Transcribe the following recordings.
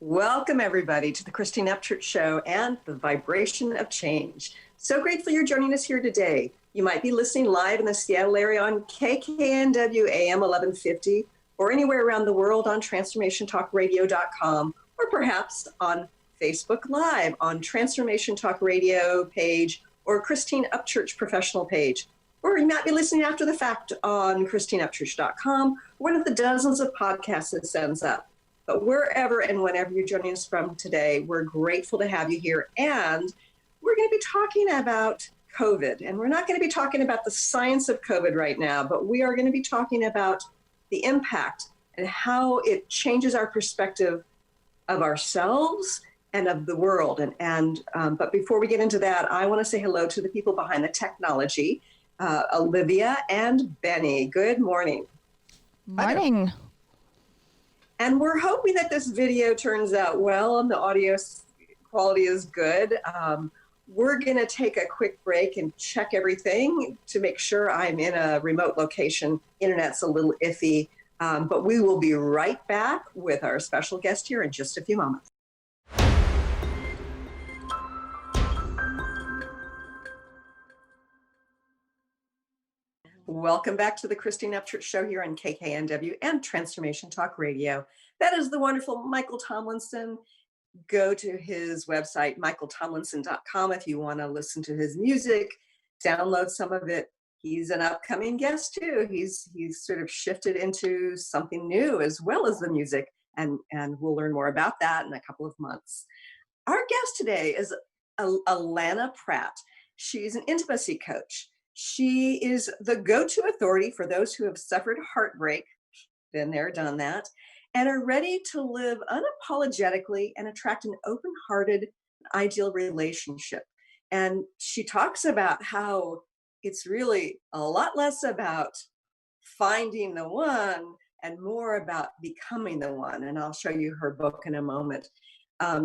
Welcome, everybody, to the Christine Upchurch Show and the Vibration of Change. So grateful you're joining us here today. You might be listening live in the Seattle area on KKNW AM 1150, or anywhere around the world on transformationtalkradio.com, or perhaps on Facebook Live on Transformation Talk Radio page or Christine Upchurch professional page. Or you might be listening after the fact on christineupchurch.com, one of the dozens of podcasts it sends up. But wherever and whenever you're joining us from today, we're grateful to have you here. And we're going to be talking about COVID. And we're not going to be talking about the science of COVID right now, but we are going to be talking about the impact and how it changes our perspective of ourselves and of the world. But before we get into that, I want to say hello to the people behind the technology, Olivia and Benny. Good morning. Morning. And we're hoping that this video turns out well and the audio quality is good. We're going to take a quick break and check everything to make sure I'm in a remote location. Internet's a little iffy, but we will be right back with our special guest here in just a few moments. Welcome back to the Christine Upchurch Show here on KKNW and Transformation Talk Radio. That is the wonderful Michael Tomlinson. Go to his website, michaeltomlinson.com, if you want to listen to his music, download some of it. He's an upcoming guest too. He's sort of shifted into something new as well as the music, and we'll learn more about that in a couple of months. Our guest today is Allana Pratt. She's an intimacy coach. She is the go-to authority for those who have suffered heartbreak, been there, done that, and are ready to live unapologetically and attract an open-hearted, ideal relationship. And she talks about how it's really a lot less about finding the one and more about becoming the one. And I'll show you her book in a moment.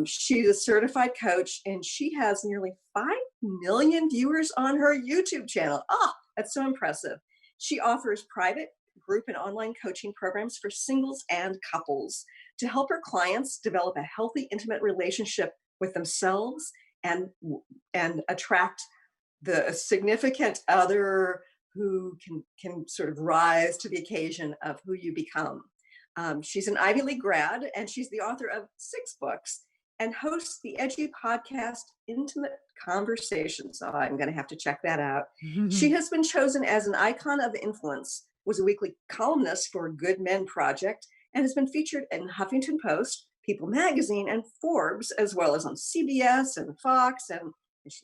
She's a certified coach, and she has nearly 5 million viewers on her YouTube channel. That's so impressive. She offers private, group, and online coaching programs for singles and couples to help her clients develop a healthy, intimate relationship with themselves and attract the significant other who can sort of rise to the occasion of who you become. She's an Ivy League grad, and she's the author of 6 books and hosts the edgy podcast Intimate Conversations. I'm going to have to check that out. She has been chosen as an icon of influence, was a weekly columnist for Good Men Project, and has been featured in Huffington Post, People Magazine, and Forbes, as well as on CBS and Fox. And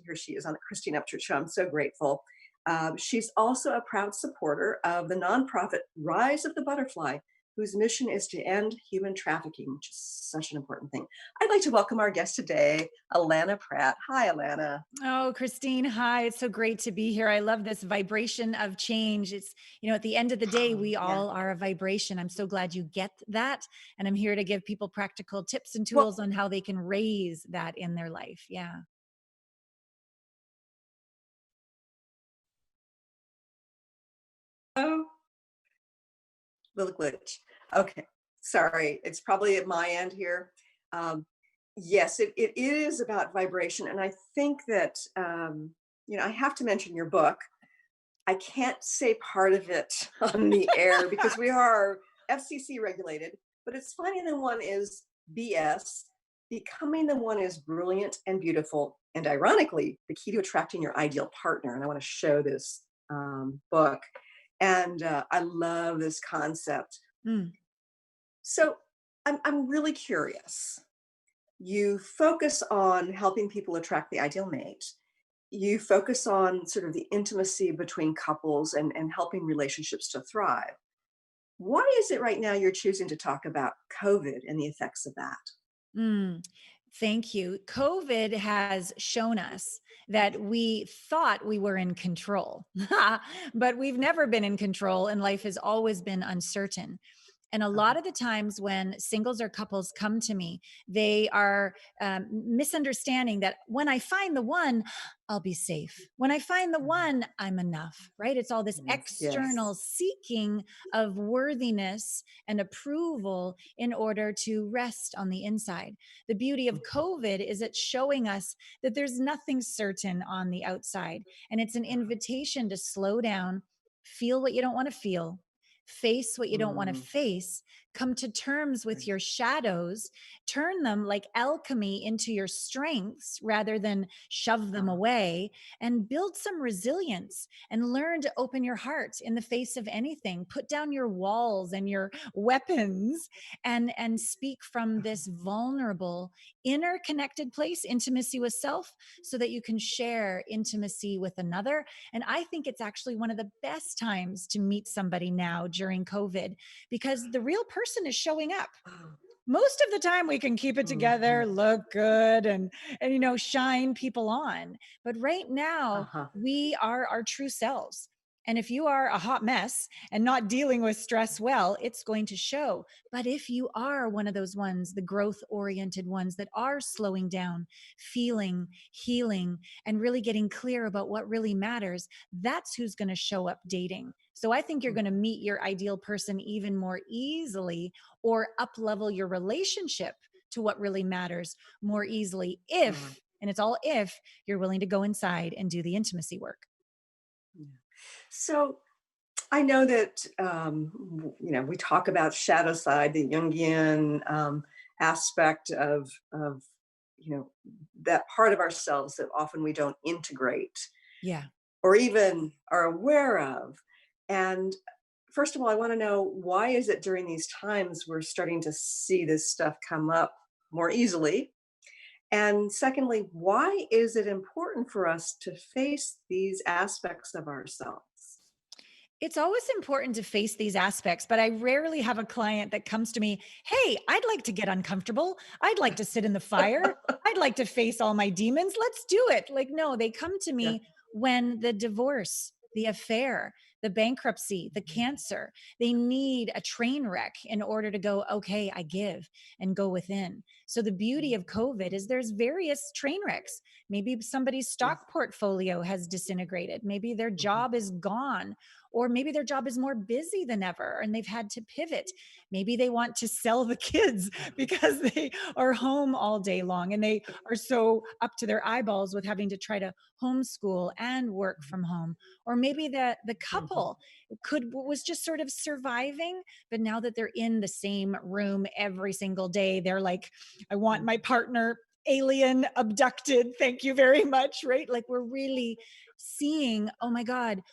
here she is on the Christine Upchurch Show. I'm so grateful. She's also a proud supporter of the nonprofit Rise of the Butterfly, whose mission is to end human trafficking, which is such an important thing. I'd like to welcome our guest today, Allana Pratt. Hi, Allana. Oh, Christine, hi. It's so great to be here. I love this vibration of change. It's, at the end of the day, we all are a vibration. I'm so glad you get that. And I'm here to give people practical tips and tools on how they can raise that in their life. Yeah. Oh, little glitch. Okay, sorry. It's probably at my end here. Yes, it is about vibration. And I think that, I have to mention your book. I can't say part of it on the air because we are FCC regulated, but it's Finding the One is BS. Becoming the One is brilliant and beautiful. And ironically, the key to attracting your ideal partner. And I want to show this book. And I love this concept. So I'm really curious. You focus on helping people attract the ideal mate. You focus on sort of the intimacy between couples and helping relationships to thrive. Why is it right now you're choosing to talk about COVID and the effects of that? Thank you. COVID has shown us that we thought we were in control, but we've never been in control, and life has always been uncertain. And a lot of the times when singles or couples come to me, they are misunderstanding that when I find the one, I'll be safe. When I find the one, I'm enough, right? It's all this Yes, external yes. seeking of worthiness and approval in order to rest on the inside. The beauty of COVID is it's showing us that there's nothing certain on the outside. And it's an invitation to slow down, feel what you don't want to feel, face what you don't want to Mm, face, come to terms with your shadows, turn them like alchemy into your strengths rather than shove them uh, away, and build some resilience and learn to open your heart in the face of anything. Put down your walls and your weapons and speak from this vulnerable inner connected place, intimacy with self, so that you can share intimacy with another. And I think it's actually one of the best times to meet somebody now during COVID, because the real person is showing up. oh, Most of the time we can keep it together, mhm, look good, and shine people on. But right now uh-huh. we are our true selves. And if you are a hot mess and not dealing with stress well, it's going to show. But if you are one of those ones, the growth oriented ones that are slowing down, feeling, healing, and really getting clear about what really matters, that's who's going to show up dating. So I think you're Mm, going to meet your ideal person even more easily, or up level your relationship to what really matters more easily, uh, if, and it's all if, you're willing to go inside and do the intimacy work. yeah. So I know that we talk about shadow side, the Jungian aspect of that part of ourselves that often we don't integrate Yeah. or even are aware of. And first of all, I want to know, why is it during these times we're starting to see this stuff come up more easily? And secondly, why is it important for us to face these aspects of ourselves? It's always important to face these aspects, but I rarely have a client that comes to me, "Hey, I'd like to get uncomfortable. I'd like to sit in the fire. I'd like to face all my demons. Let's do it." Like, no, they come to Yeah. me when the divorce, the affair, the bankruptcy, the cancer, they need a train wreck in order to go, "Okay, I give," and go within. So the beauty of COVID is there's various train wrecks. Maybe somebody's Yes. stock portfolio has disintegrated. Maybe their Mhm. job is gone, or maybe their job is more busy than ever and they've had to pivot. Maybe they want to sell the kids because they are home all day long and they are so up to their eyeballs with having to try to homeschool and work from home. Or maybe the Mhm. couple could was just sort of surviving, but now that they're in the same room every single day, they're like, "I want Mhm. my partner alien abducted, thank you very much," right? Like, we're really seeing, oh my god,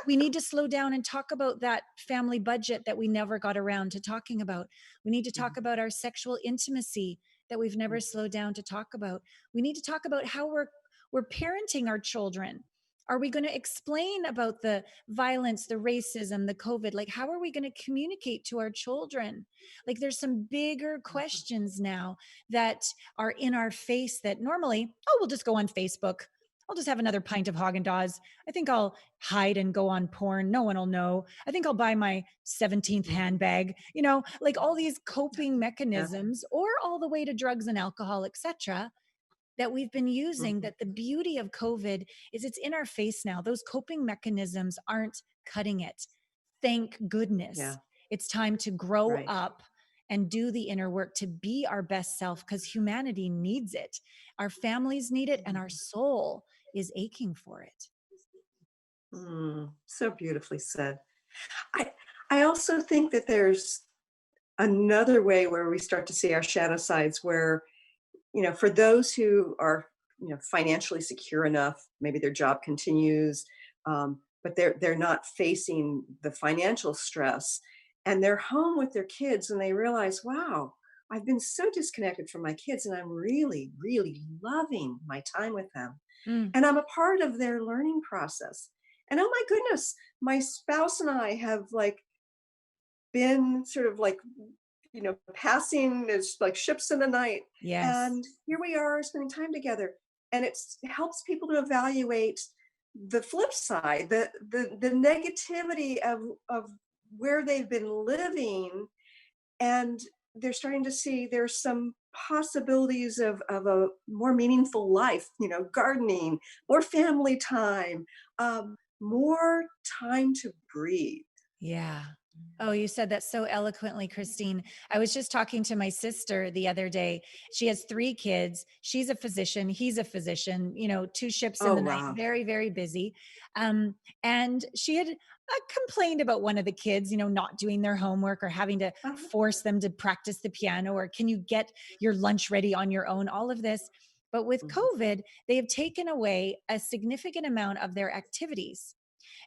we need to slow down and talk about that family budget that we never got around to talking about. We need to talk Mhm. about our sexual intimacy that we've never slowed down to talk about. We need to talk about how we're parenting our children. Are we going to explain about the violence, the racism, the COVID? Like, how are we going to communicate to our children? Like, there's some bigger Mhm. questions now that are in our face that normally, oh, we'll just go on Facebook. I'll just have another pint of Haagen Dazs. I think I'll hide and go on porn. No one will know. I think I'll buy my 17th Mhm. handbag. Like all these coping Yeah. mechanisms, or all the way to drugs and alcohol, etc., that we've been using. Mhm. That the beauty of COVID is it's in our face now. Those coping mechanisms aren't cutting it. Thank Yeah. goodness. It's time to grow Right. up and do the inner work to be our best self, because humanity needs it. Our families need it, and our Mhm. soul is aching for it. So beautifully said. I I also think that there's another way where we start to see our shadow sides where, for those who are, financially secure enough, maybe their job continues, but they're not facing the financial stress, and they're home with their kids, and they realize, wow, I've been so disconnected from my kids, and I'm really, really loving my time with them, Mm, and I'm a part of their learning process. And oh my goodness, my spouse and I have like been sort of like, passing as like ships in the night. yes. And here we are spending time together. And it helps people to evaluate the flip side, the negativity of where they've been living, and they're starting to see there's some possibilities of a more meaningful life, gardening, more family time, more time to breathe. Yeah. Oh, you said that so eloquently, Christine. I was just talking to my sister the other day. She has 3 kids. She's a physician. He's a physician, 2 ships in Oh, the night, wow. very, very busy. And she had complained about one of the kids, not doing their homework or having to Uh-huh. force them to practice the piano, or can you get your lunch ready on your own? All of this. But with Mhm. COVID, they have taken away a significant amount of their activities,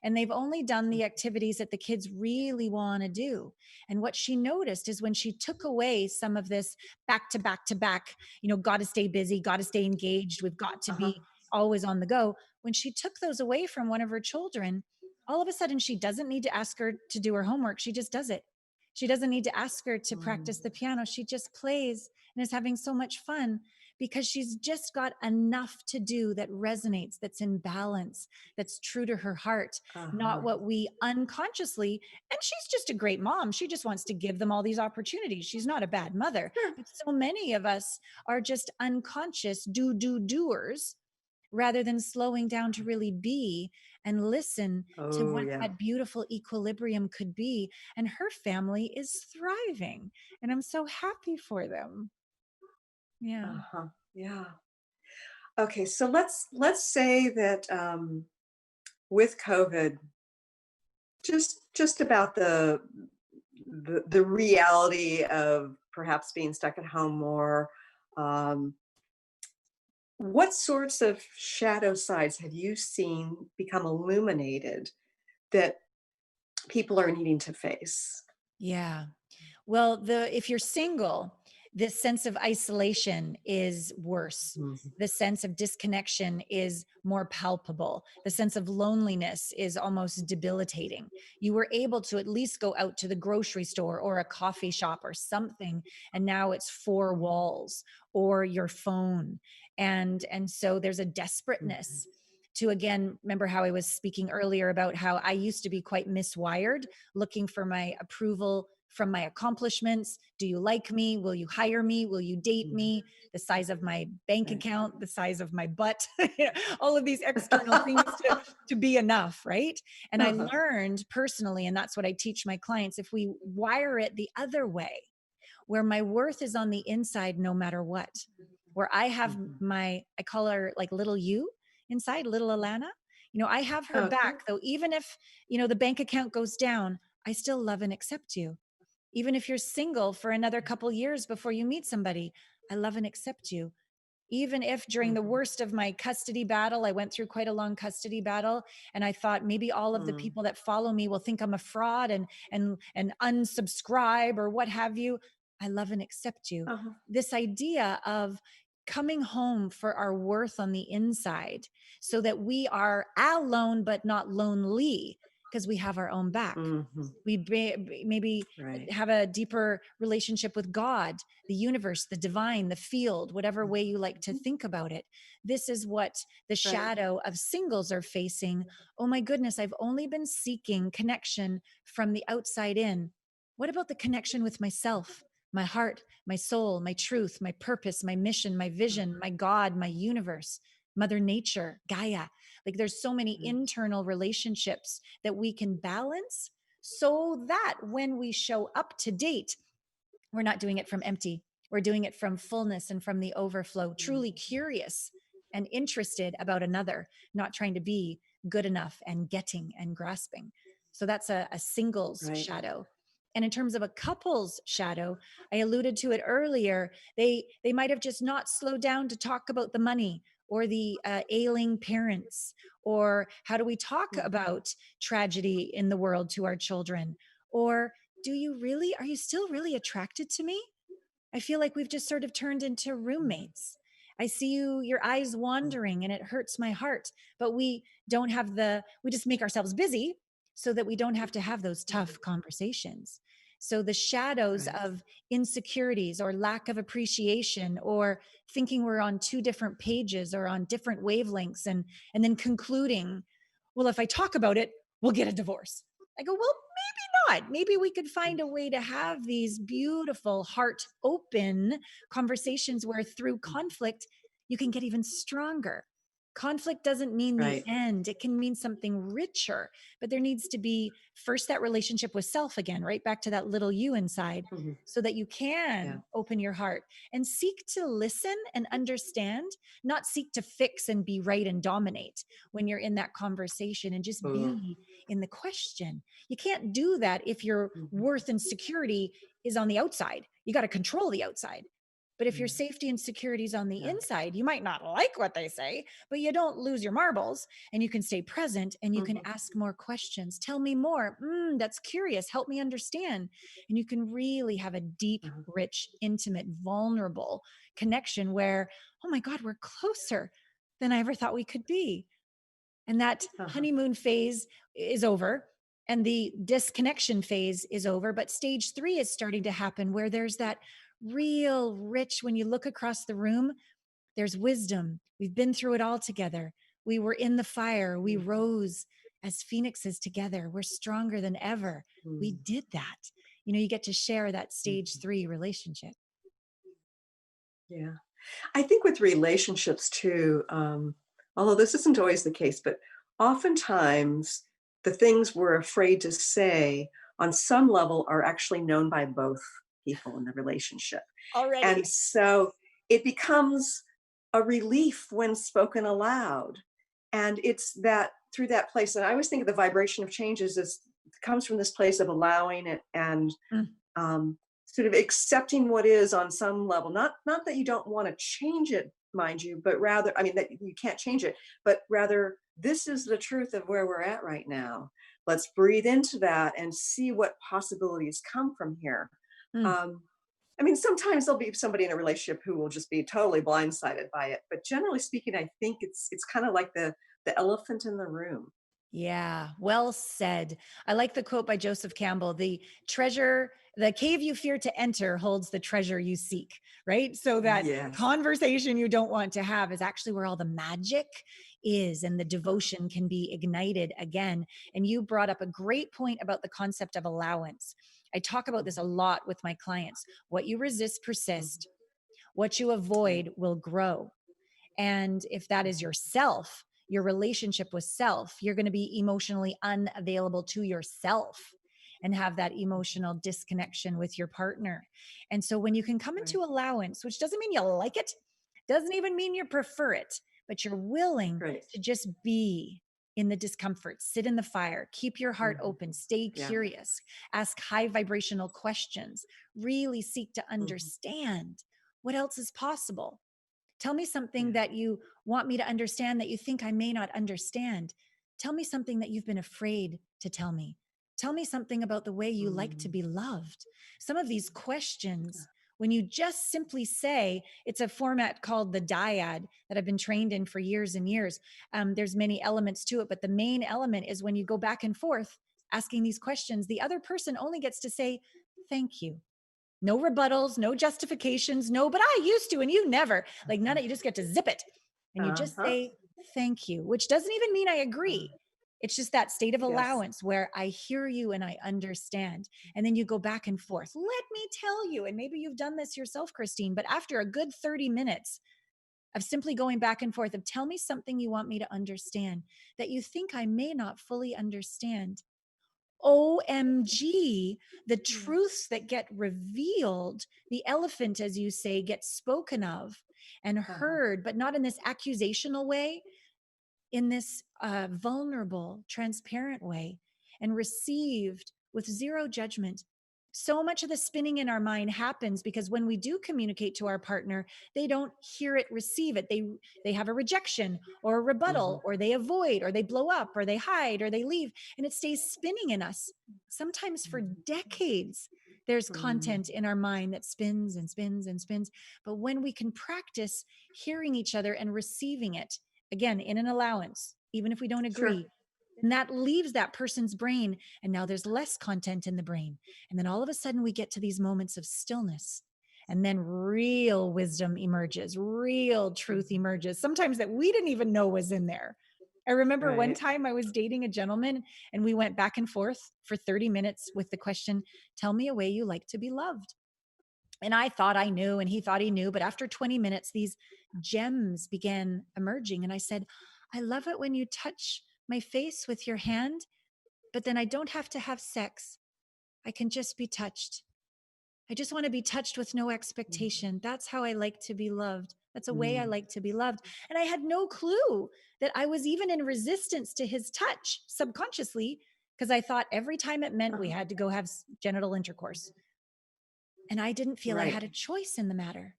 and they've only done the activities that the kids really want to do. And what she noticed is when she took away some of this back to back to back, got to stay busy, got to stay engaged, we've got to Uh-huh. be always on the go. When she took those away from one of her children, all of a sudden she doesn't need to ask her to do her homework. She just does it. She doesn't need to ask her to Mm. practice the piano. She just plays and is having so much fun because she's just got enough to do that resonates, that's in balance, that's true to her heart, not Uh-huh. what we unconsciously. And she's just a great mom. She just wants to give them all these opportunities. She's not a bad mother. Sure. But so many of us are just unconscious doers rather than slowing down to really be and listen to Oh, what yeah. that beautiful equilibrium could be. And her family is thriving. And I'm so happy for them. Yeah. Uh-huh. Yeah. Okay, so let's say that with COVID, just about the reality of perhaps being stuck at home more. Um, what sorts of shadow sides have you seen become illuminated that people are needing to face? Yeah. Well, the if you're single, this sense of isolation is worse. Mhm. The sense of disconnection is more palpable. The sense of loneliness is almost debilitating. You were able to at least go out to the grocery store or a coffee shop or something, and now it's 4 walls or your phone. And so there's a Mhm. desperateness to, again, remember how I was speaking earlier about how I used to be quite miswired, looking for my approval from my accomplishments. Do you like me? Will you hire me? Will you date Mhm. me? The size of my bank Right. account, the size of my butt, all of these external things to be enough, right? And I Uh-huh. learned personally, and that's what I teach my clients, if we wire it the other way, where my worth is on the inside no matter what, where I have Mhm. I call her like little you inside, little Allana. I have her Okay. back though, even if, the bank account goes down, I still love and accept you. Even if you're single for another couple years before you meet somebody, I love and accept you. Even if during the Mhm. worst of my custody battle, I went through quite a long custody battle, and I thought maybe all of the Mm. people that follow me will think I'm a fraud and unsubscribe or what have you. I love and accept you. Uh-huh. This idea of coming home for our worth on the inside so that we are alone but not lonely because we have our own back. Mhm. We maybe Right. have a deeper relationship with God, the universe, the divine, the field, whatever way you like to Mhm. think about it. This is what the Right. shadow of singles are facing. Oh my goodness, I've only been seeking connection from the outside in. What about the connection with myself, my heart, my soul, my truth, my purpose, my mission, my vision, my God, my universe, Mother Nature, Gaia? Like there's so many Mhm. internal relationships that we can balance so that when we show up to date, we're not doing it from empty. We're doing it from fullness and from the overflow, truly Mhm. curious and interested about another, not trying to be good enough and getting and grasping. So that's a singles Right. shadow. And in terms of a couple's shadow, I alluded to it earlier. They might have just not slowed down to talk about the money or the ailing parents, or how do we talk Mhm. about tragedy in the world to our children, or are you still really attracted to me? I feel like we've just sort of turned into Mhm. roommates. I see your eyes Mhm. wandering and it hurts my heart, but we just make ourselves busy so that we don't have to have those tough Mhm. conversations. So the shadows Right. of insecurities or lack of appreciation or thinking we're on 2 different pages or on different wavelengths, and then concluding, well, if I talk about it, we'll get a divorce. I go, well, not? Maybe we could find a way to have these beautiful, heart open conversations where through conflict, you can get even stronger. Conflict doesn't mean the Right. end, it can mean something richer, but there needs to be first that relationship with self again, right back to that little you inside, Mhm. so that you Yeah. can open your heart and seek to listen and understand, not seek to fix and be right and dominate when you're in that conversation, and just Oh. be in the question. You can't do that if your Mhm. worth and security is on the outside. You got to control the outside. But if your Yeah. safety and security is on the Yeah. inside, you might not like what they say, but you don't lose your marbles, and you can stay present and you can Mhm. ask more questions. Tell me more. That's curious. Help me understand. And you can really have a deep, Uh-huh. rich, intimate, vulnerable connection where, oh my God, we're closer than I ever thought we could be. And that Uh-huh. honeymoon phase is over and the disconnection phase is over. But stage 3 is starting to happen where there's that real rich, when you look across the room, there's wisdom. We've been through it all together. We were in the fire. We Mhm. rose as phoenixes together. We're stronger than ever. We Mhm. did that. You get to share that stage Mhm. 3 relationship. Yeah. I think with relationships too, although this isn't always the case, but oftentimes the things we're afraid to say on some level are actually known by both people in the relationship. And Already. so it becomes a relief when spoken aloud. And it's that through that place. And I always think of the vibration of changes as comes from this place of allowing it and Mm, sort of accepting what is on some level. Not that you don't want to change it, mind you, but rather, I mean, that you can't change it, but rather this is the truth of where we're at right now. Let's breathe into that and see what possibilities come from here. mm. um, I mean, sometimes there'll be somebody in a relationship who will just be totally blindsided by it, but generally speaking, I think it's kind of like the elephant in the room. Yeah, well said. I like the quote by Joseph Campbell: the cave you fear to enter holds the treasure you seek, right? So that Yes. conversation you don't want to have is actually where all the magic is, and the Uh, devotion can be ignited again. And you brought up a great point about the concept of allowance. I talk about this a mhm, lot with my clients. What you resist mhm, persist, what you yeah, avoid will grow. And if that is mhm, yourself, your relationship with self, you're going to be emotionally unavailable to yourself and have that mhm, emotional disconnection with your partner. And so when you can come into right, allowance, which doesn't mean you like it, doesn't even mean you prefer it, but you're willing right. to just be in the discomfort, sit in the fire, keep your heart Mhm, open, stay yeah. curious, ask high vibrational questions, really seek to Mhm, understand what else is possible. Tell me something yeah. that you want me to understand that you think I may not understand. Tell me something that you've been afraid to tell me. Tell me something about the way you like to Mm, be loved. Some of these yeah, questions, when you just simply say, it's a format called the dyad that I've been trained in for years and years. There's many elements to it, but the main element is when you go back and forth asking these questions, the other person only gets to say, thank you. No rebuttals, no justifications, no, but I used to and you never. Like none of you just get to zip it. And you just uh-huh, say, thank you, which doesn't even mean I uh, agree. It's just that state of yes, allowance where I hear you and I understand. And then you go back and forth. Let me tell you. And maybe you've done this yourself, Christine, but after a good 30 minutes of simply going back and forth, of tell me something you want me to understand that you think I may not fully understand, OMG, the yeah, truths that get revealed, the elephant, as you say, gets spoken of and uh-huh, heard, but not in this accusational way, in this vulnerable, transparent way, and received with zero judgment. So much of the spinning in our mind happens because when we do communicate to our partner, they don't hear it, receive it. They have a rejection or a mhm, rebuttal, or they avoid, or they blow up, or they hide, or they leave, and it stays spinning in us. Sometimes for mhm, decades, there's mm, content in our mind that spins and spins and spins. But when we can practice hearing each other and receiving it, again, in an allowance, even if we don't sure, agree, and that leaves that person's brain. And now there's less content in the brain. And then all of a sudden we get to these moments of stillness. And then real wisdom emerges, real truth mhm, emerges, sometimes that we didn't even know was in there. I remember one Right. time I was dating a gentleman and we went back and forth for 30 minutes with the question, tell me a way you like to be loved. And I thought I knew, and he thought he knew. But after 20 minutes, these gems began emerging. And I said, I love it when you touch my face with your hand, but then I don't have to have sex. I can just be touched. I just want to be touched with no expectation. That's how I like to be loved. That's a way I Mm. like to be loved. And I had no clue that I was even in resistance to his touch subconsciously, because I thought every time it meant we Uh-huh. had to go have genital intercourse. And I didn't feel I Right. had a choice in the matter.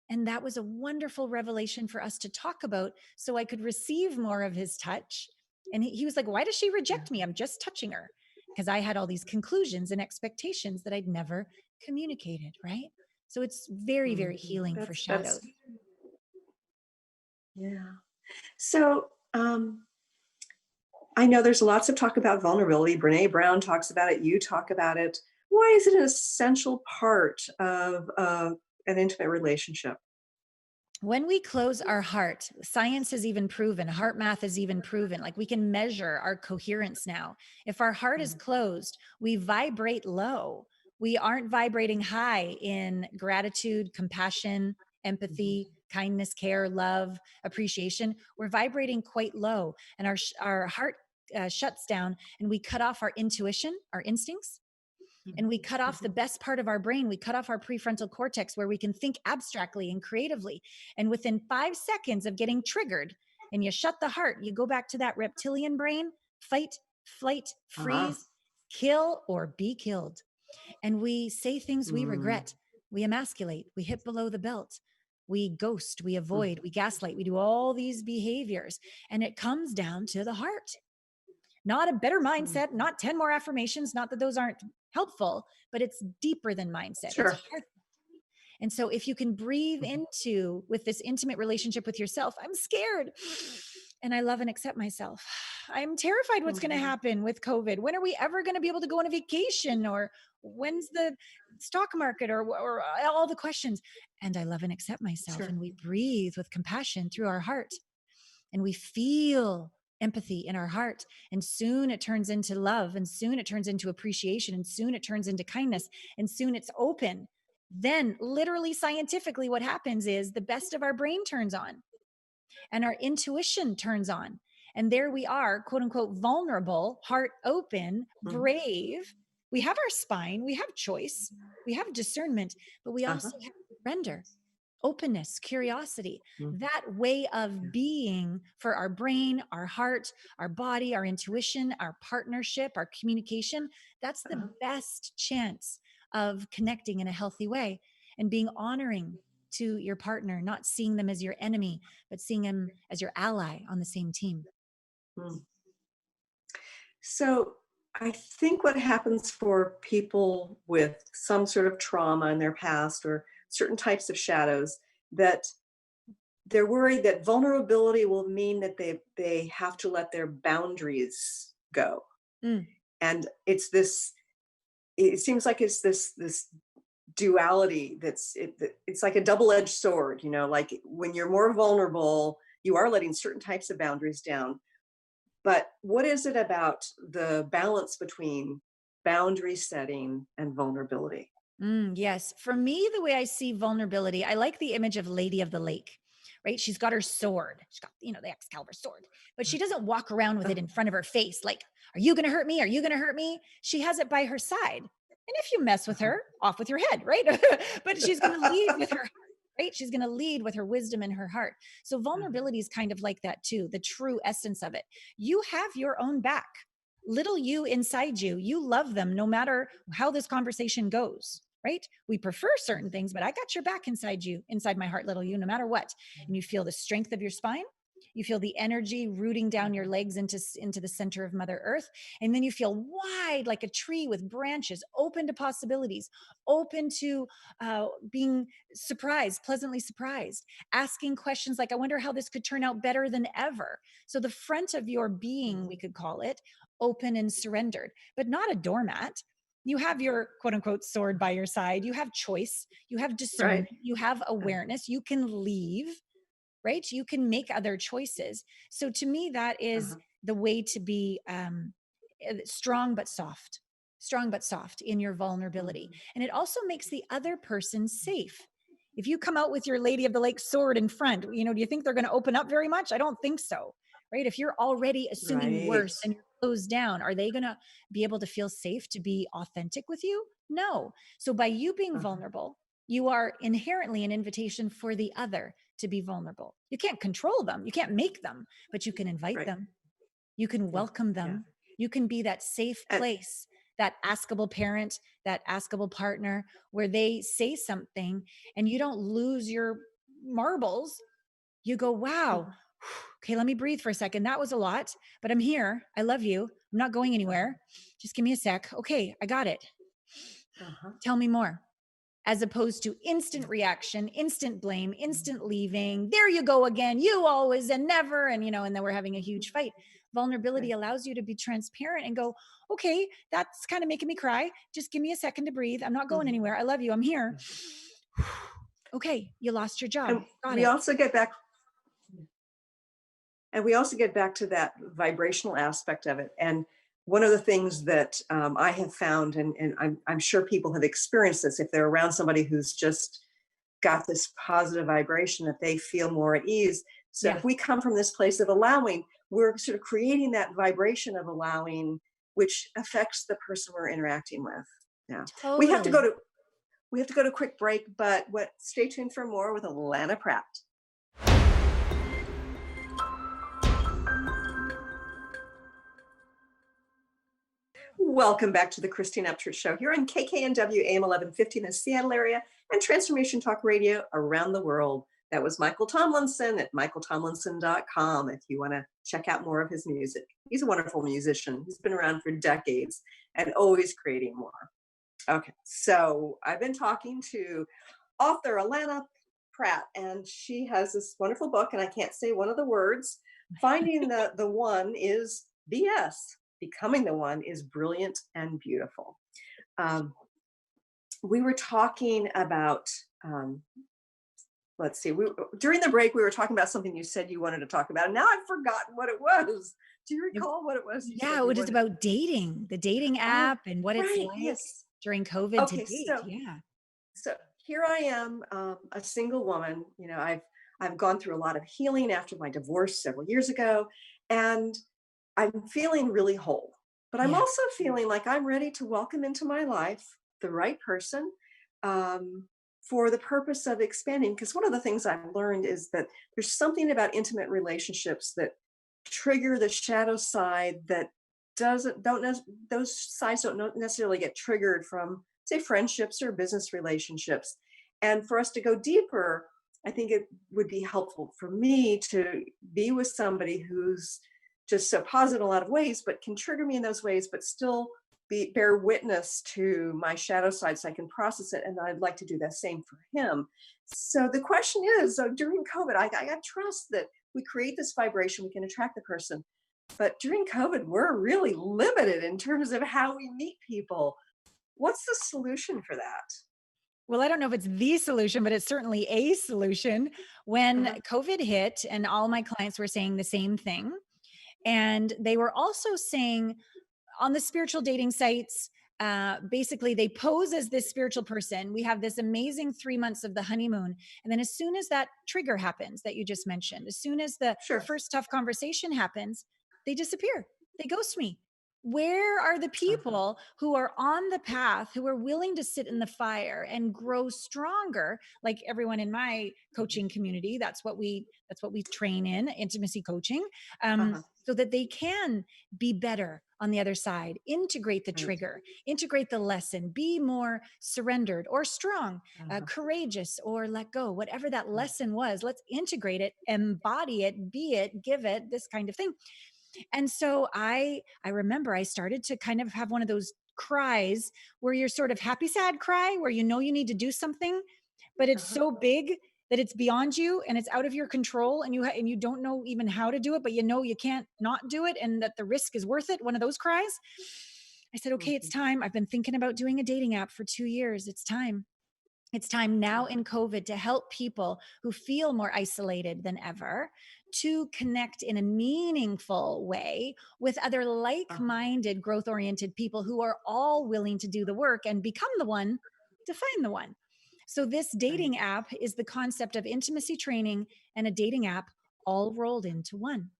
And that was a wonderful revelation for us to talk about so I could receive more of his touch. And he was like, why does she Yeah. reject me? I'm just touching her. Because I had all these conclusions and expectations that I'd never communicated, right? So it's very, very Mhm. healing for That's shadows. yeah. So, I know there's lots of talk about vulnerability. Brene Brown talks about it. You talk about it. Why is it an essential part of an intimate relationship? When we close our heart, science has even proven, heart math has even proven, like we can measure our coherence now. If our heart is Mm. closed, we vibrate low. We aren't vibrating high in gratitude, compassion, Mhm. empathy, kindness, care, love, appreciation. We're vibrating quite low, and our heart shuts down, and we cut off our intuition, our instincts, and we Mhm. cut off the Mhm. best part of our brain. We cut off our prefrontal cortex where we can think abstractly and creatively. And within 5 seconds of getting triggered, and you shut the heart, you go back to that reptilian brain: fight, flight, Ah. freeze, kill, or be killed. And we say things we Mm. regret. We emasculate, we hit below the belt, we ghost, we Mm. avoid, we gaslight, we do all these behaviors. And it comes down to the heart. Not a better Mm. mindset, not 10 more affirmations, not that those aren't helpful, but it's deeper than mindset. It's Sure. heart. And so if you can breathe Mhm. into with this intimate relationship with yourself, I'm scared and I love and accept myself. I'm terrified what's going to Mhm. happen with COVID. When are we ever going to be able to go on a vacation, or when's the stock market, or all the questions? And I love and accept myself, Sure. and we breathe with compassion through our heart, and we feel empathy in our heart, and soon it turns into love, and soon it turns into appreciation, and soon it turns into kindness, and soon it's open. Then literally scientifically what happens is the best of our brain turns on and our intuition turns on, and there we are, quote unquote, vulnerable, heart open, Mhm. brave. We have our spine, we have choice, we have discernment, but we Uh-huh. also have surrender, openness, curiosity, Mm. that way Yeah. of being for our brain, our heart, our body, our intuition, our partnership, our communication. That's the Uh-huh. best chance of connecting in a healthy way and being honoring to your partner, not seeing them as your enemy, but seeing them as your ally on the same team. Mm. So I think what happens for people with some sort of trauma in their past or certain types of shadows, that they're worried that vulnerability will mean that they have to let their boundaries go. Mm, And it seems like it's this duality it's like a double-edged sword, like when you're more vulnerable, you are letting certain types of boundaries down. But what is it about the balance between boundary setting and vulnerability? yes. For me, the way I see vulnerability, I like the image of Lady of the Lake, right? She's got her sword. She's got, the Excalibur sword, but she doesn't walk around with Uh, it in front of her face like, are you going to hurt me? Are you going to hurt me? She has it by her side. And if you mess with uh-huh. her, off with your head, right? But she's going to lead with her heart, right? She's going to lead with her wisdom and her heart. So vulnerability is kind of like that too, the true essence of it. You have your own back. Little you inside you, you love them no matter how this conversation goes, right? We prefer certain things, but I got your back inside you, inside my heart, little you, no matter what. And you feel the strength of your spine. You feel the energy rooting down your legs into the center of Mother Earth. And then you feel wide like a tree with branches, open to possibilities, open to being surprised, pleasantly surprised, asking questions like, I wonder how this could turn out better than ever. So the front of your being, we could call it, open and surrendered, but not a doormat. You have your quote unquote sword by your side. You have choice. You have discernment. Right. You have Uh, awareness. You can leave. right? You can make other choices. So to me, that is Uh-huh. the way to be strong but soft, strong but soft in your vulnerability. Mhm. And it also makes the other person safe. If you come out with your Lady of the Lake sword in front, do you think they're going to open up very much? I don't think so. Right? If you're already assuming Right. worse and you're closed down, are they going to be able to feel safe to be authentic with you? No. So by you being Uh-huh. vulnerable, you are inherently an invitation for the other to be vulnerable. You can't control them, you can't make them, but you can invite Right. them. You can Yeah. welcome Yeah. them. You can be that safe And place, that askable parent, that askable partner where they say something and you don't lose your marbles. You go, wow, mhm. okay, let me breathe for a second. That was a lot, but I'm here. I love you. I'm not going Uh-huh. anywhere. Just give me a sec. Okay, I got it. Uh-huh. Tell me more. As opposed to Yeah. instant reaction, instant blame, instant leaving. There you go again. You always and never. And then we're having a huge fight. Vulnerability Right. allows you to be transparent and go, okay, that's kind of making me cry. Just give me a second to breathe. I'm not going Mhm. anywhere. I love you. I'm here. Yeah. Okay, you lost your job. And Got we it. also get back and we also get back to that vibrational aspect of it. And one of the things that I have found, and I'm sure people have experienced this, if they're around somebody who's just got this positive vibration, that they feel more at ease. So Yeah, if we come from this place of allowing, we're sort of creating that vibration of allowing, which affects the person we're interacting with. Yeah. We have to go totally. to we have to go to a quick break, but stay tuned for more with Allana Pratt. Welcome back to the Christine Upchurch Show here on KKNW AM 1150 in the Seattle area and Transformation Talk Radio around the world. That was Michael Tomlinson at michaeltomlinson.com if you want to check out more of his music. He's a wonderful musician. He's been around for decades and always creating more. Okay, so I've been talking to author Allana Pratt, and she has this wonderful book, and I can't say one of the words. Finding the one is BS. Becoming the one is brilliant and beautiful. Um, we were talking about. Let's see. During the break, we were talking about something you said you wanted to talk about, and now I've forgotten what it was. Do you recall what it was you said Yeah, you it was wanted? about dating, the dating Oh, app and what it's right. like Yes. during COVID to Okay. date. Yeah. So here I am, a single woman. I've gone through a lot of healing after my divorce several years ago, and I'm feeling really whole. But I'm Yeah. also feeling like I'm ready to welcome into my life the right person, for the purpose of expanding. Because one of the things I've learned is that there's something about intimate relationships that trigger the shadow side that doesn't don't those sides don't necessarily get triggered from, say, friendships or business relationships. And for us to go deeper, I think it would be helpful for me to be with somebody who's just so positive in a lot of ways, but can trigger me in those ways, but still bear witness to my shadow side so I can process it. And I'd like to do the same for him. So the question is, so during COVID, I got trust that we create this vibration, we can attract the person. But during COVID, we're really limited in terms of how we meet people. What's the solution for that? Well, I don't know if it's the solution, but it's certainly a solution. When Uh-huh. COVID hit, and all my clients were saying the same thing. And they were also saying on the spiritual dating sites, basically, they pose as this spiritual person. We have this amazing 3 months of the honeymoon. And then, as soon as that trigger happens that you just mentioned, as soon as the Sure. first tough conversation happens, they disappear. They ghost me. Where are the Uh-huh. people who are on the path, who are willing to sit in the fire and grow stronger? Like everyone in my coaching community, that's what we train in intimacy coaching, Uh-huh. so that they can be better on the other side, integrate the Right. trigger, integrate the lesson, be more surrendered or strong, Uh-huh. courageous or let go, whatever that Right. lesson was. Let's integrate it, embody it, be it, give it, this kind of thing. And so I remember I started to kind of have one of those cries where you're sort of happy sad cry where you need to do something, but it's Uh-huh. so big that it's beyond you and it's out of your control, and you don't know even how to do it, but you can't not do it, and that the risk is worth it, one of those cries. I said, okay, it's Mhm. time. I've been thinking about doing a dating app for 2 years. It's time. It's time now in COVID to help people who feel more isolated than ever to connect in a meaningful way with other like Uh-huh. minded, growth oriented people who are all willing to do the work and become the one to find the one. So, this Right. dating app is the concept of intimacy training and a dating app all rolled into one.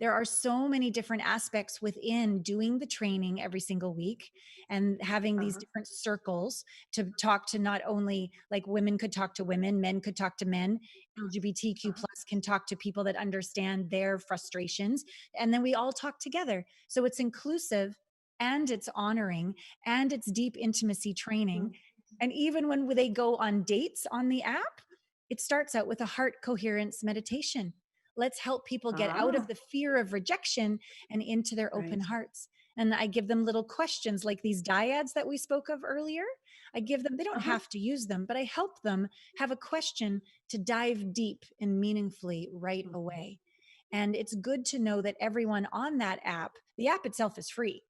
There are so many different aspects within doing the training every single week and having these Uh-huh. different circles to talk to, not only like women could talk to women, men could talk to men, LGBTQ Uh-huh. plus can talk to people that understand their frustrations, and then we all talk together. So it's inclusive and it's honoring and it's deep intimacy training. Mhm. And even when they go on dates on the app, it starts out with a heart coherence meditation. Let's help people get out of Ah, the fear of rejection and into their open right. hearts. And I give them little questions like these dyads that we spoke of earlier. I give them, they don't Uh-huh. have to use them, but I help them have a question to dive deep and meaningfully right Mhm. away. And it's good to know that everyone on that app, the app itself is free.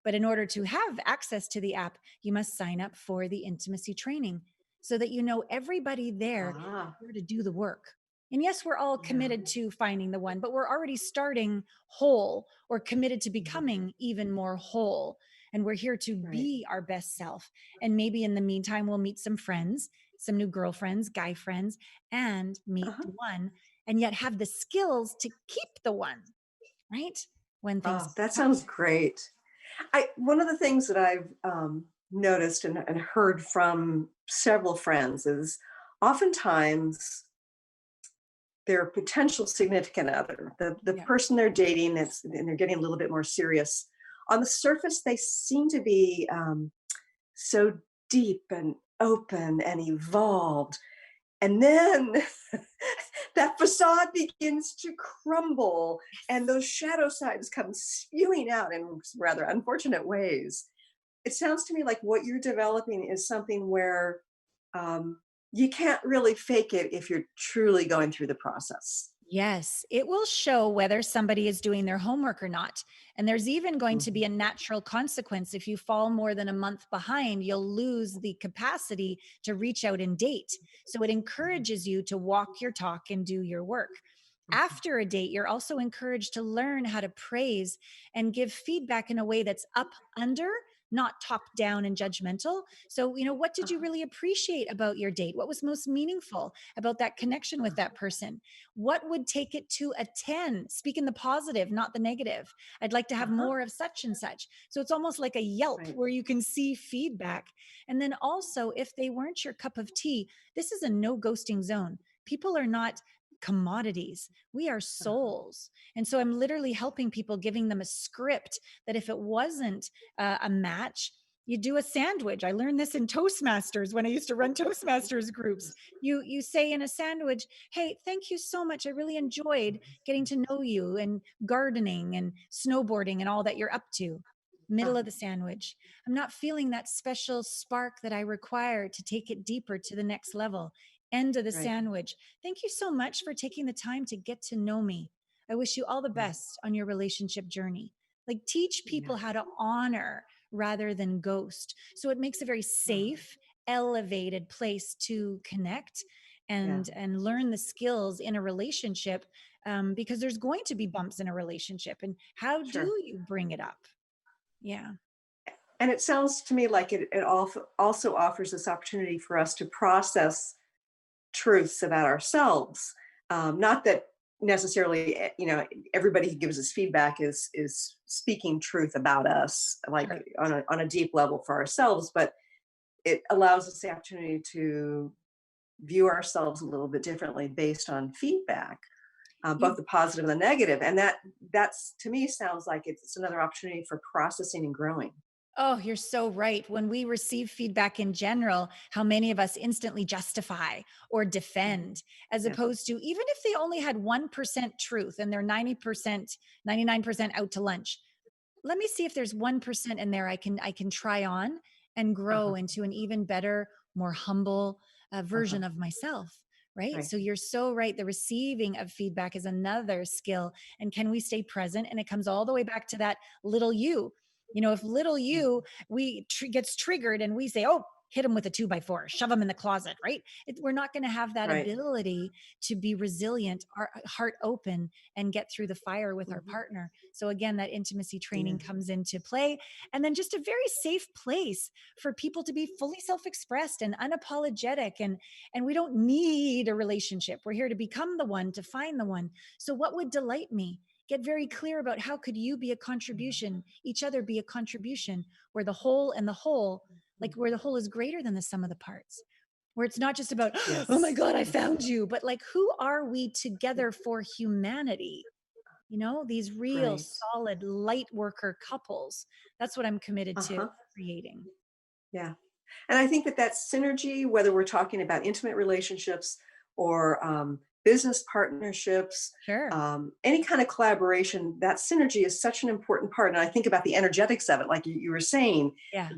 But in order to have access to the app, you must sign up for the intimacy training so that you know everybody there Ah, is here to do the work. And yes, we're all yeah. committed to finding the one, but we're already starting whole or committed to Mhm. becoming even more whole. And we're here to Right. be our best self. And maybe in the meantime, we'll meet some friends, some new girlfriends, guy friends, and meet Uh-huh. the one, and yet have the skills to keep the one, right? When things Oh, get that tough. sounds great. One of the things that I've noticed and heard from several friends is oftentimes their potential significant other, the Yeah. person they're dating, and they're getting a little bit more serious. On the surface, they seem to be so deep and open and evolved, and then that facade begins to crumble, and those shadow sides come spewing out in rather unfortunate ways. It sounds to me like what you're developing is something where um, you can't really fake it if you're truly going through the process. Yes, it will show whether somebody is doing their homework or not. And there's even going to Mhm. be a natural consequence. If you fall more than a month behind, you'll lose the capacity to reach out and date. So it Mhm. encourages you to walk your talk and do your work. Mhm. After a date, you're also encouraged to learn how to praise and give feedback in a way that's up under, not top down and judgmental. So, what did you Uh-huh. really appreciate about your date? What was most meaningful about that connection with that person? What would take it to a 10? Speak in the positive, not the negative. I'd like to have Uh-huh. more of such and such. So it's almost like a Yelp Right. where you can see feedback. And then also, if they weren't your cup of tea, this is a no ghosting zone. People are not commodities. We are Uh-huh. souls. And so I'm literally helping people, giving them a script that if it wasn't a match, you do a sandwich. I learned this in Toastmasters when I used to run Toastmasters groups. You say in a sandwich, hey, thank you so much. I really enjoyed getting to know you and gardening and snowboarding and all that you're up to. Middle of Uh-huh. the sandwich. I'm not feeling that special spark that I require to take it deeper to the next level. End of the Right. sandwich. Thank you so much for taking the time to get to know me. I wish you all the Right. best on your relationship journey. Like, teach people how Yes. to honor rather than ghost. So it makes a very Uh, safe, elevated place to connect yeah. and learn the skills in a relationship, because there's going to be bumps in a relationship. And how do Sure. you bring it up? Yeah. And it sounds to me like it also offers this opportunity for us to process truths about ourselves. Not that necessarily, everybody who gives us feedback is speaking truth about us, like Sure. on a deep level for ourselves, but it allows us the opportunity to view ourselves a little bit differently based on feedback, both You the positive and the negative. And that's to me sounds like it's another opportunity for processing and growing. Oh, you're so right. When we receive feedback in general, how many of us instantly justify or Mhm. defend, as Yeah. opposed to even if they only had 1% truth and they're 90%, 99% out to lunch. Let me see if there's 1% in there I can try on and grow Uh-huh. into an even better, more humble Uh-huh. version of myself. Right. Right. So you're so right. The receiving of feedback is another skill. And can we stay present? And it comes all the way back to that little you. If little Mhm. you, gets triggered and we say, oh, hit them with a 2x4, shove them in the closet, right? We're not going to have that Right. ability to be resilient, our heart open, and get through the fire with our Mhm. partner. So again, that intimacy Yeah. training comes into play. And then just a very safe place for people to be fully self-expressed and unapologetic. And we don't need a relationship. We're here to become the one, to find the one. So what would delight me? Get very clear about how could you be a contribution, each other be a contribution, where the whole and the whole, like where the whole is greater than the sum of the parts, where it's not just about, oh my Yes. God, I found you, but like, who are we together for humanity? These real Right. solid light worker couples. That's what I'm committed to Uh-huh. creating. Yeah. And I think that that synergy, whether we're talking about intimate relationships or business partnerships, Sure. any kind of collaboration, that synergy is such an important part. And I think about the energetics of it, like you were saying, Yeah.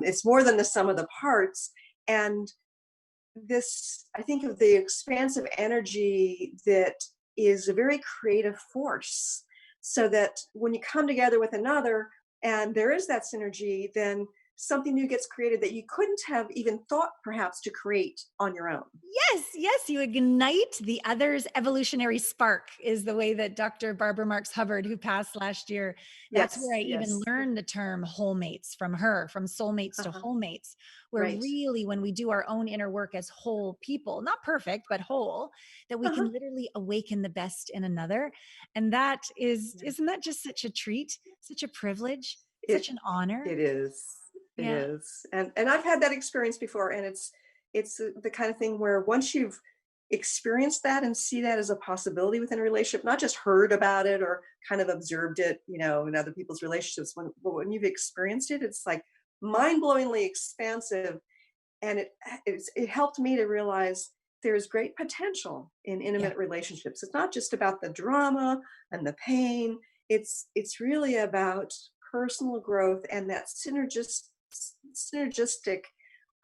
it's more than the sum of the parts. And I think of the expansive energy that is a very creative force. So that when you come together with another and there is that synergy, then something new gets created that you couldn't have even thought perhaps to create on your own. Yes, yes, you ignite the other's evolutionary spark, is the way that Dr. Barbara Marx Hubbard, who passed last year, that's where Yes, I even yes. learned the term wholemates from her, from soulmates to Uh-huh. wholemates, where Right. really when we do our own inner work as whole people, not perfect, but whole, that we Uh-huh. can literally awaken the best in another. And that is, Yeah. isn't that just such a treat, such a privilege, such It an honor? it is. It Yeah, is. And I've had that experience before, and it's the kind of thing where once you've experienced that and see that as a possibility within a relationship, not just heard about it or kind of observed it, in other people's relationships, when you've experienced it, it's like mind-blowingly expansive. And it helped me to realize there's great potential in yeah, intimate relationships. It's not just about the drama and the pain. It's really about personal growth and that synergistic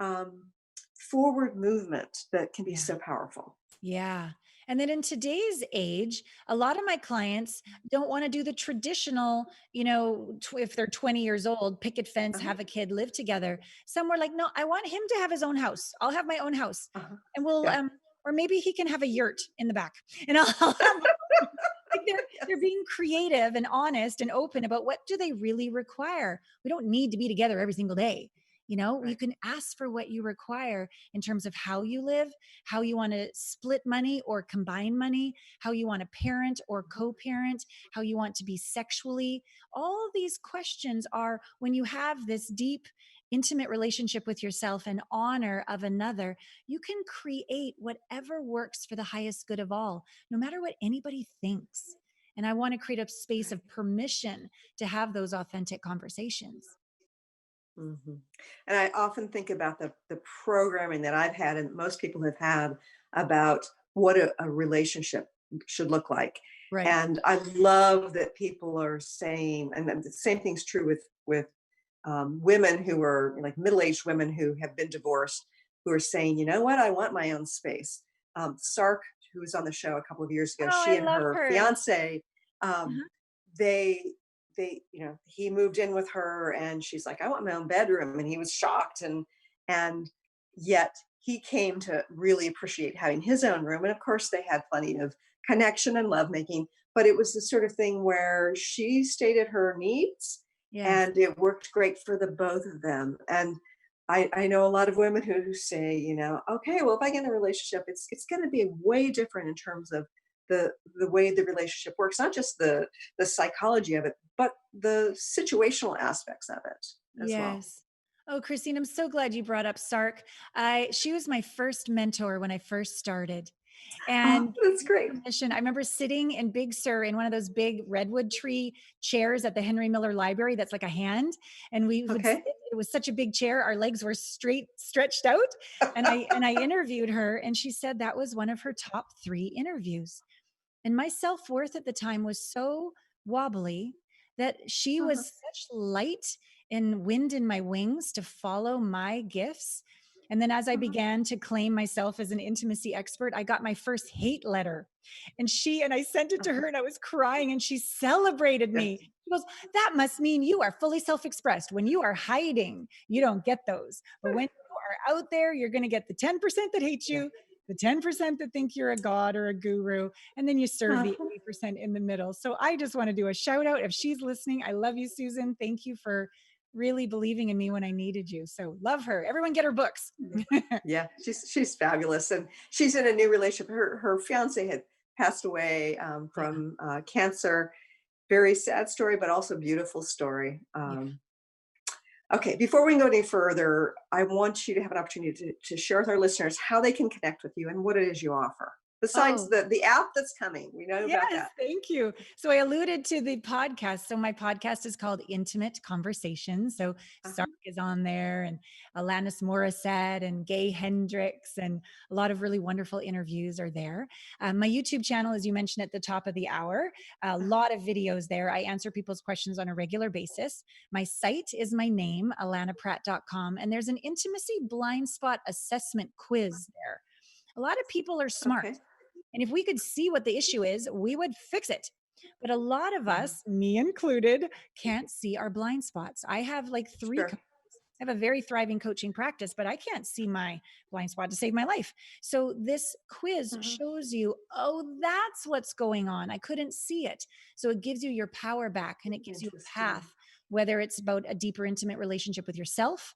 um, forward movement that can be yeah. so powerful. Yeah. And then in today's age, a lot of my clients don't want to do the traditional, if they're 20 years old, picket fence, Uh-huh, have a kid, live together. Some were like, no, I want him to have his own house. I'll have my own house. uh-huh. And we'll, Yeah. or maybe he can have a yurt in the back and I'll have my own. Like they're Yes. being creative and honest and open about what do they really require. We don't need to be together every single day. You Right. can ask for what you require in terms of how you live, how you want to split money or combine money, how you want to parent or Mhm. co parent, how you want to be sexually. All of these questions are when you have this deep, intimate relationship with yourself and honor of another, you can create whatever works for the highest good of all, no matter what anybody thinks. And I want to create a space Right. of permission to have those authentic conversations. Mhm. And I often think about the programming that I've had and most people have had about what a relationship should look like. Right. And I love that people are saying, and then the same thing's true with women who are like middle-aged women who have been divorced, who are saying, you know what, I want my own space. Sark, who was on the show a couple of years ago, Oh, she I and love her her. fiance, um, Uh-huh. they he moved in with her and she's like, I want my own bedroom. And he was shocked. And yet he came to really appreciate having his own room. And of course they had plenty of connection and lovemaking, but it was the sort of thing where she stated her needs Yes. and it worked great for the both of them. And I know a lot of women who say, okay, well, if I get in a relationship, it's going to be way different in terms of the way the relationship works, not just the psychology of it, but the situational aspects of it as well. Yes. Oh, Christine, I'm so glad you brought up Sark. She was my first mentor when I first started Oh, and gave that's me great. permission. I remember sitting in Big Sur in one of those big redwood tree chairs at the Henry Miller Library that's like a hand. And we would sit, Okay. it was such a big chair. Our legs were straight stretched out. And I interviewed her and she said that was one of her top 3 interviews. And my self-worth at the time was so wobbly that she Uh-huh, was such light and wind in my wings to follow my gifts. And then as I uh-huh, began to claim myself as an intimacy expert, I got my first hate letter. And I sent it to uh-huh. her and I was crying and she celebrated Yes. me. She goes, that must mean you are fully self expressed. When you are hiding, you don't get those. But when you are out there, you're going to get the 10% that hate Yeah. you, the 10% that think you're a god or a guru, and then you serve the 80% in the middle. So I just want to do a shout out. If she's listening, I love you, Susan. Thank you for really believing in me when I needed you. So love her. Everyone get her books. Yeah, she's fabulous, and she's in a new relationship. Her fiance had passed away Yeah. from cancer. Very sad story, but also beautiful story. Yeah. Okay, before we go any further, I want you to have an opportunity to share with our listeners how they can connect with you and what it is you offer. Besides Oh, the app that's coming, we know about yes, that. thank you. So I alluded to the podcast. So my podcast is called Intimate Conversations. So Sark Uh-huh. is on there, and Alanis Morissette and Gay Hendricks, and a lot of really wonderful interviews are there. My YouTube channel, as you mentioned at the top of the hour, a lot of videos there. I answer people's questions on a regular basis. My site is my name, allanapratt.com, and there's an intimacy blind spot assessment quiz there. A lot of people are smart. Okay. And if we could see what the issue is, we would fix it. But a lot of Mhm. us, me included, can't see our blind spots. I have like three Sure. coaches. I have a very thriving coaching practice, but I can't see my blind spot to save my life. So this quiz Uh-huh. shows you, oh, that's what's going on. I couldn't see it. So it gives you your power back and it gives you a Interesting. path, whether it's about a deeper, intimate relationship with yourself,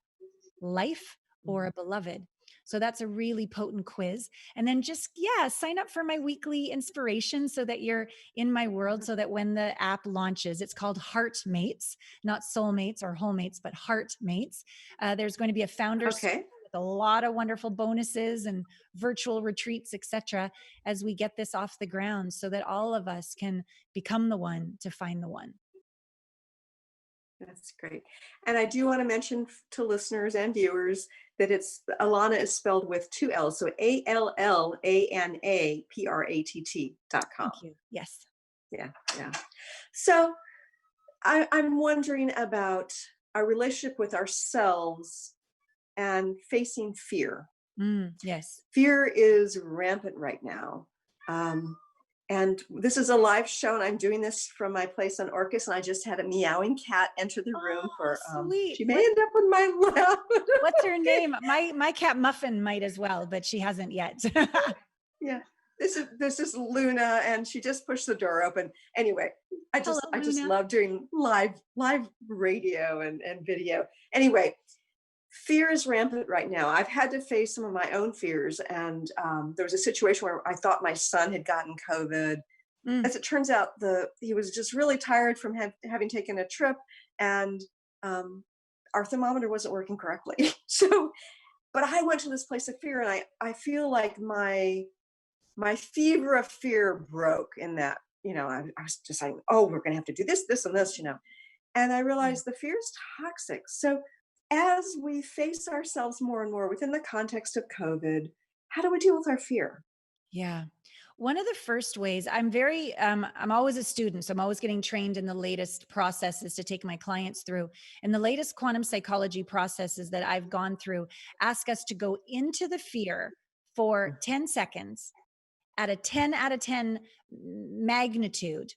life, or Mhm. a beloved. So that's a really potent quiz. And then just, yeah, sign up for my weekly inspiration so that you're in my world, so that when the app launches, it's called Heart Mates, not soulmates or whole mates, but Heart Mates. There's going to be a founder's suite Okay. with a lot of wonderful bonuses and virtual retreats, etc., as we get this off the ground so that all of us can become the one to find the one. That's great. And I do want to mention to listeners and viewers that it's Allana is spelled with two L's. So ALLANAPRATT.com. Thank you. Yes. Yeah. Yeah. So I'm wondering about our relationship with ourselves and facing fear. Yes. Fear is rampant right now. Um, and this is a live show, and I'm doing this from my place on Orcas, and I just had a meowing cat enter the room Oh, for, sweet. she may end up on my lap. What's her name? My cat Muffin might as well, but she hasn't yet. Yeah, this is Luna, and she just pushed the door open. Anyway, I Hello, just I just Luna. love doing live radio and video. Anyway, fear is rampant right now. I've had to face some of my own fears, and there was a situation where I thought my son had gotten COVID. Mm, As it turns out, he was just really tired from having taken a trip, and um, our thermometer wasn't working correctly. So, but I went to this place of fear, and I feel like my fever of fear broke in that. I was just like, oh, we're going to have to do this and this. And I yeah. realized the fear is toxic. So as we face ourselves more and more within the context of COVID, how do we deal with our fear? Yeah. One of the first ways I'm always a student. So I'm always getting trained in the latest processes to take my clients through. And the latest quantum psychology processes that I've gone through ask us to go into the fear for 10 seconds at a 10 out of 10 magnitude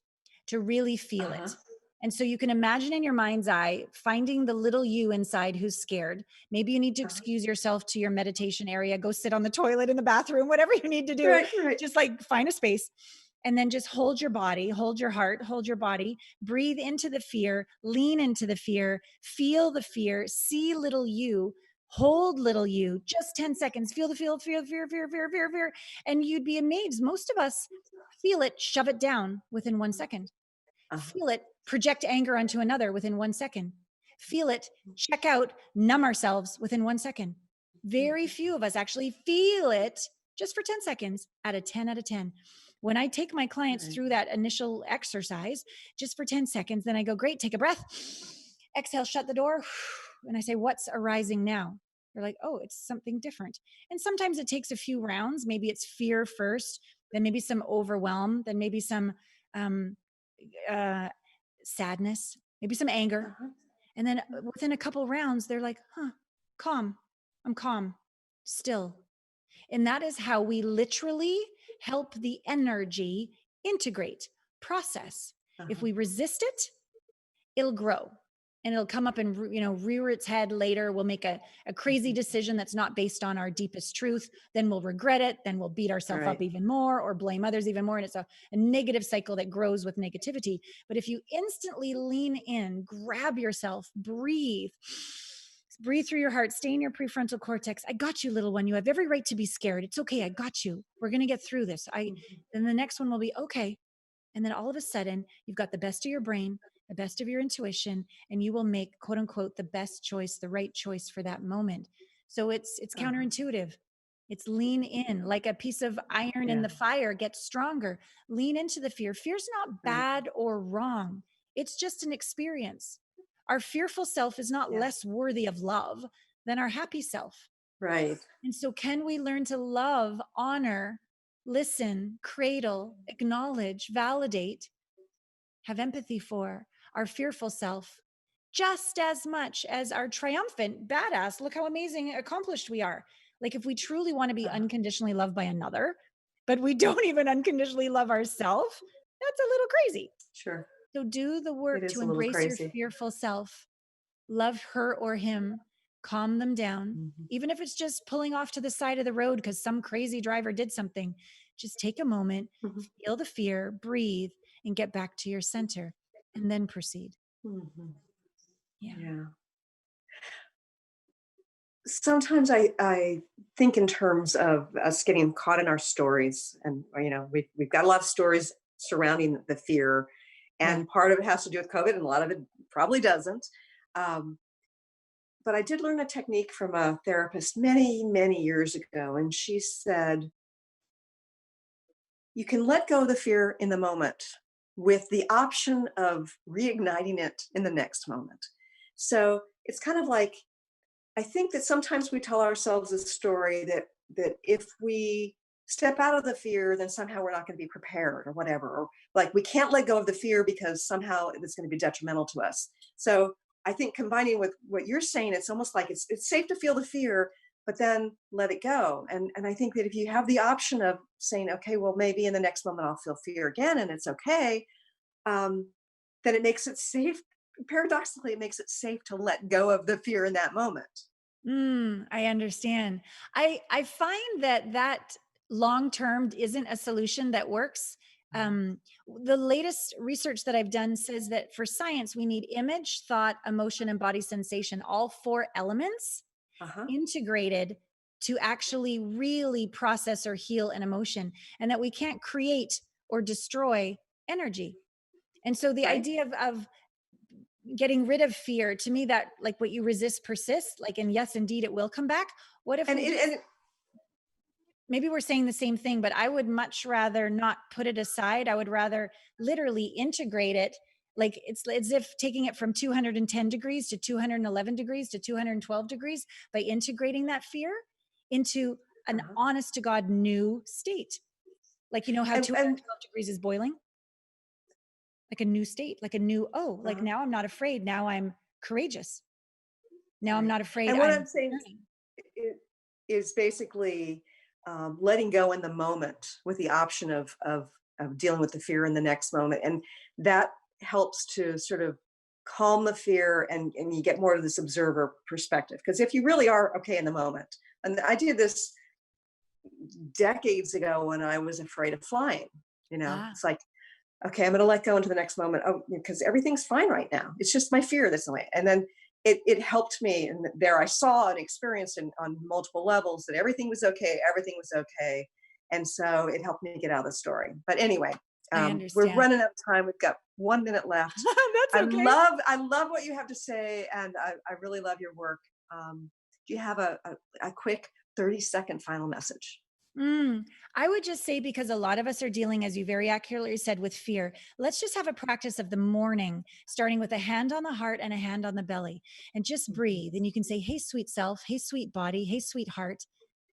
to really feel Uh-huh. it. And so you can imagine in your mind's eye finding the little you inside who's scared. Maybe you need to Uh-huh. excuse yourself to your meditation area, go sit on the toilet in the bathroom, whatever you need to do. Right, right. Just like find a space and then just hold your body, hold your heart, hold your body, breathe into the fear, lean into the fear, feel the fear, see little you, hold little you, just 10 seconds, feel the feel, fear, fear, fear, fear, fear. And you'd be amazed. Most of us feel it, shove it down within 1 second. Uh-huh. Feel it, project anger onto another within 1 second. Feel it, check out, numb ourselves within 1 second. Very few of us actually feel it just for 10 seconds at a 10 out of 10. When I take my clients Right. through that initial exercise just for 10 seconds, then I go, great, take a breath, exhale, shut the door. And I say, what's arising now? They're like, oh, it's something different. And sometimes it takes a few rounds. Maybe it's fear first, then maybe some overwhelm, then maybe some um, uh, sadness, maybe some anger. Uh-huh. And then within a couple rounds, they're like, huh, calm. I'm calm, still. And that is how we literally help the energy integrate, process. If Uh-huh. we resist it, it'll grow. and it'll come up and rear its head later. We'll make a crazy Mhm. decision that's not based on our deepest truth. Then we'll regret it. Then we'll beat ourselves up Right. even more or blame others even more. And it's a negative cycle that grows with negativity. But if you instantly lean in, grab yourself, breathe through your heart, stay in your prefrontal cortex. I got you, little one. You have every right to be scared. It's okay. I got you. We're going to get through this. Mhm. Then the next one will be okay. And then all of a sudden, you've got the best of your brain, the best of your intuition, and you will make, quote unquote, the best choice, the right choice for that moment. So it's Uh-huh. counterintuitive. It's lean in, like a piece of iron in Yeah. the fire gets stronger. Lean into the fear. Fear's not Right. bad or wrong. It's just an experience. Our fearful self is not Yeah. less worthy of love than our happy self. Right. And so, can we learn to love, honor, listen, cradle, acknowledge, validate, have empathy for our fearful self just as much as our triumphant, badass, look how amazing, accomplished we are? Like, if we truly want to be Uh-huh. unconditionally loved by another, but we don't even unconditionally love ourselves, that's a little crazy. Sure. So, do the It work to is a little embrace your crazy. fearful self, love her or him, calm them down. Mhm. Even if it's just pulling off to the side of the road because some crazy driver did something, just take a moment, Mhm. feel the fear, breathe, and get back to your center and then proceed. Mhm. Yeah. Yeah. Sometimes I think in terms of us getting caught in our stories, and we've got a lot of stories surrounding the fear, Yeah. and part of it has to do with COVID, and a lot of it probably doesn't. Um, but I did learn a technique from a therapist many, many years ago, and she said you can let go of the fear in the moment with the option of reigniting it in the next moment. So it's kind of like, I think that sometimes we tell ourselves a story that if we step out of the fear, then somehow we're not going to be prepared or whatever. Or like we can't let go of the fear because somehow it's going to be detrimental to us. So I think combining with what you're saying, it's almost like it's safe to feel the fear, but then let it go. And I think that if you have the option of saying, okay, well, maybe in the next moment I'll feel fear again and it's okay, um, then it makes it safe. Paradoxically, it makes it safe to let go of the fear in that moment. I understand. I find that long term isn't a solution that works. The latest research that I've done says that for science, we need image, thought, emotion, and body sensation, all four elements Uh-huh. integrated to actually really process or heal an emotion, and that we can't create or destroy energy. And so the Right? idea of getting rid of fear, to me, that like what you resist persists, like, and yes, indeed, it will come back. What if And we it just, and maybe we're saying the same thing, but I would much rather not put it aside. I would rather literally integrate it. Like it's as if taking it from 210 degrees to 211 degrees to 212 degrees by integrating that fear into an uh-huh. honest to God new state. Like, you know how And 212 degrees is boiling? Like a new state, like a new, oh, like uh-huh. now I'm not afraid. Now I'm courageous. Now I'm Right. not afraid. And what I'm I'm saying learning. is basically letting go in the moment with the option of dealing with the fear in the next moment, and that helps to sort of calm the fear, and you get more of this observer perspective. Because if you really are okay in the moment, and I did this decades ago when I was afraid of flying. Ah, It's like, okay, I'm going to let go into the next moment. Oh, because everything's fine right now. It's just my fear that's in the way. And then it helped me. And there I saw and experienced on multiple levels that everything was okay. Everything was okay. And so it helped me get out of the story. But anyway, I we're understand. running out of time. We've got 1 minute left. That's I okay. love, I love what you have to say. And I really love your work. Do you have a quick 30-second final message? Mm, I would just say, because a lot of us are dealing, as you very accurately said, with fear, let's just have a practice of the morning, starting with a hand on the heart and a hand on the belly, and just Mhm, breathe. And you can say, hey, sweet self, hey, sweet body, hey, sweet heart.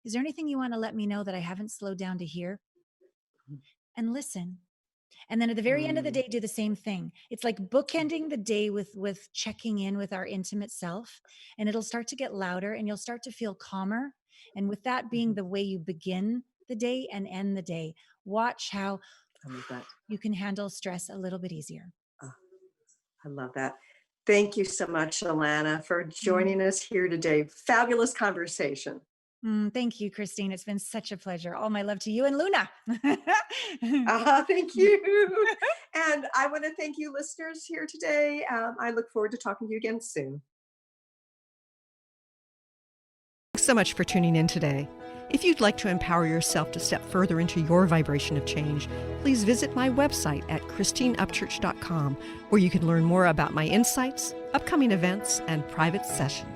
Is there anything you want to let me know that I haven't slowed down to hear? And listen. And then at the very end of the mhm, day, do the same thing. It's like bookending the day with checking in with our intimate self, and it'll start to get louder and you'll start to feel calmer. And with that being mhm. the way you begin the day and end the day, watch how I love that. you can handle stress a little bit easier. Ah, I love that. Thank you so much, Allana, for Mm. joining us here today. Fabulous conversation. Thank you, Christine. It's been such a pleasure. All my love to you and Luna. Thank you. And I want to thank you, listeners, here today. I look forward to talking to you again soon. Thanks so much for tuning in today. If you'd like to empower yourself to step further into your vibration of change, please visit my website at christineupchurch.com, where you can learn more about my insights, upcoming events, and private sessions.